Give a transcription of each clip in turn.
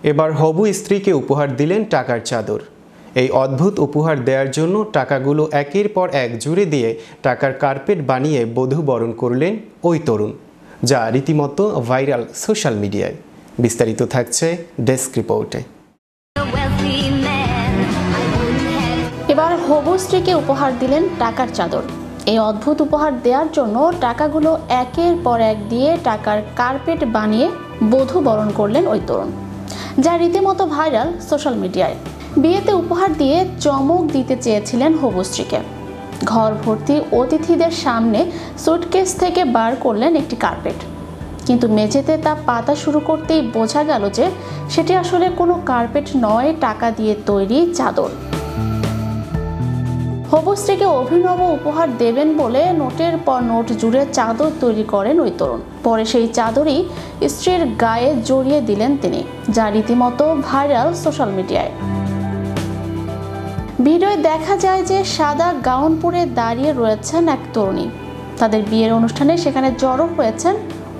এবার হবু স্ত্রীকে উপহার দিলেন টাকার চাদর। এই অদ্ভুত উপহার দেওয়ার জন্য টাকাগুলো একের পর এক জুড়ে দিয়ে টাকার কার্পেট বানিয়ে বধূ বরণ করলেন ওই তরুণ, যা রীতিমতো ভাইরাল সোশ্যাল মিডিয়ায়। বিস্তারিত থাকছে ডেস্ক রিপোর্টে। এবার হবু স্ত্রীকে উপহার দিলেন টাকার চাদর। এই অদ্ভুত উপহার দেওয়ার জন্য টাকাগুলো একের পর এক দিয়ে টাকার কার্পেট বানিয়ে বধূ বরণ করলেন ওই তরুণ, যা রীতিমতো ভাইরাল সোশ্যাল মিডিয়ায়। বিয়েতে উপহার দিয়ে চমক দিতে চেয়েছিলেন হবু স্ত্রীকে। ঘর ভর্তি অতিথিদের সামনে সুটকেস থেকে বার করলেন একটি কার্পেট, কিন্তু মেঝেতে তা পাতা শুরু করতেই বোঝা গেল যে সেটি আসলে কোনো কার্পেট নয়, টাকা দিয়ে তৈরি চাদর। হবু স্ত্রীকে অভিনব উপহার দেবেন বলে নোটের পর নোট জুড়ে চাদর তৈরি করেন ওই তরুণ। পরে সেই চাদরই স্ত্রীর গায়ে জড়িয়ে দিলেন তিনি, যা রীতিমতো ভাইরাল সোশ্যাল মিডিয়ায়। ভিডিওয় দেখা যায় যে সাদা গাউন পরে দাঁড়িয়ে রয়েছেন এক তরুণী। তাদের বিয়ের অনুষ্ঠানে সেখানে জড়ো হয়েছেন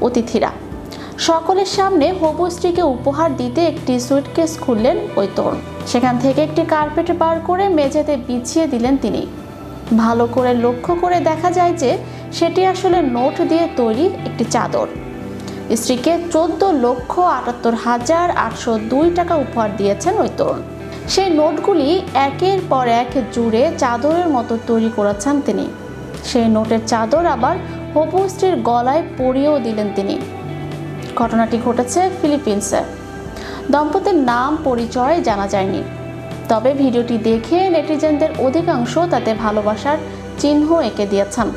অতিথিরা। সকলের সামনে হবু স্ত্রীকে উপহার দিতে একটি সুটকেস খুললেন ওই তরুণ। সেখান থেকে একটি কার্পেট বার করে মেঝেতে বিছিয়ে দিলেন তিনি। ভালো করে লক্ষ্য করে দেখা যায় যে সেটি আসলে নোট দিয়ে তৈরি একটি চাদর। স্ত্রীকে 14,78,802 টাকা উপহার দিয়েছেন ওই তরুণ। সেই নোটগুলি একের পর এক জুড়ে চাদরের মতো তৈরি করেছেন তিনি। সেই নোটের চাদর আবার হবু স্ত্রীর গলায় পরিয়েও দিলেন তিনি। ঘটনাটি ঘটেছে ফিলিপিন্সে। দম্পতির নাম পরিচয় জানা যায়নি, তবে ভিডিওটি দেখে নেটিজেনদের অধিকাংশ তাতে ভালোবাসার চিহ্ন এঁকে দিয়েছেন।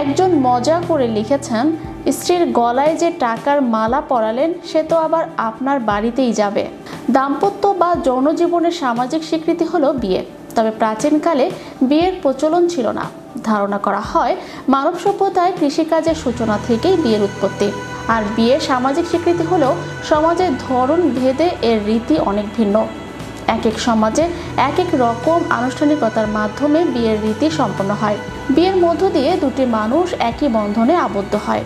একজন মজা করে লিখেছেন, স্ত্রীর গলায় যে টাকার মালা পরালেন সে তো আবার আপনার বাড়িতেই যাবে। দাম্পত্য বা যৌন জীবনের সামাজিক স্বীকৃতি হলো বিয়ে, তবে প্রাচীনকালে বিয়ের প্রচলন ছিল না। ধারণা করা হয় মানব সভ্যতায় কৃষিকাজের সূচনা থেকেই বিয়ের উৎপত্তি। আর বিয়ের সামাজিক স্বীকৃতি হলেও সমাজের ধরন ভেদে এর রীতি অনেক ভিন্ন। এক এক সমাজে এক এক রকম আনুষ্ঠানিকতার মাধ্যমে বিয়ের রীতি সম্পন্ন হয়। বিয়ের মধ্য দিয়ে দুটি মানুষ একই বন্ধনে আবদ্ধ হয়।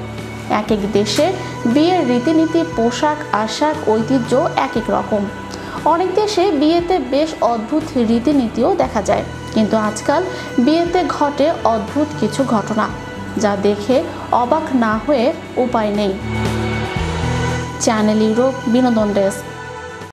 এক এক দেশে বিয়ের রীতিনীতি, পোশাক আশাক, ঐতিহ্য এক এক রকম। অনেক দেশে বিয়েতে বেশ অদ্ভুত রীতিনীতিও দেখা যায়, কিন্তু আজকাল বিয়েতে ঘটে অদ্ভুত কিছু ঘটনা, যা দেখে অবাক না হয়ে উপায় নেই। চ্যানেল ইউরোপ বিনোদন ডেস্ক।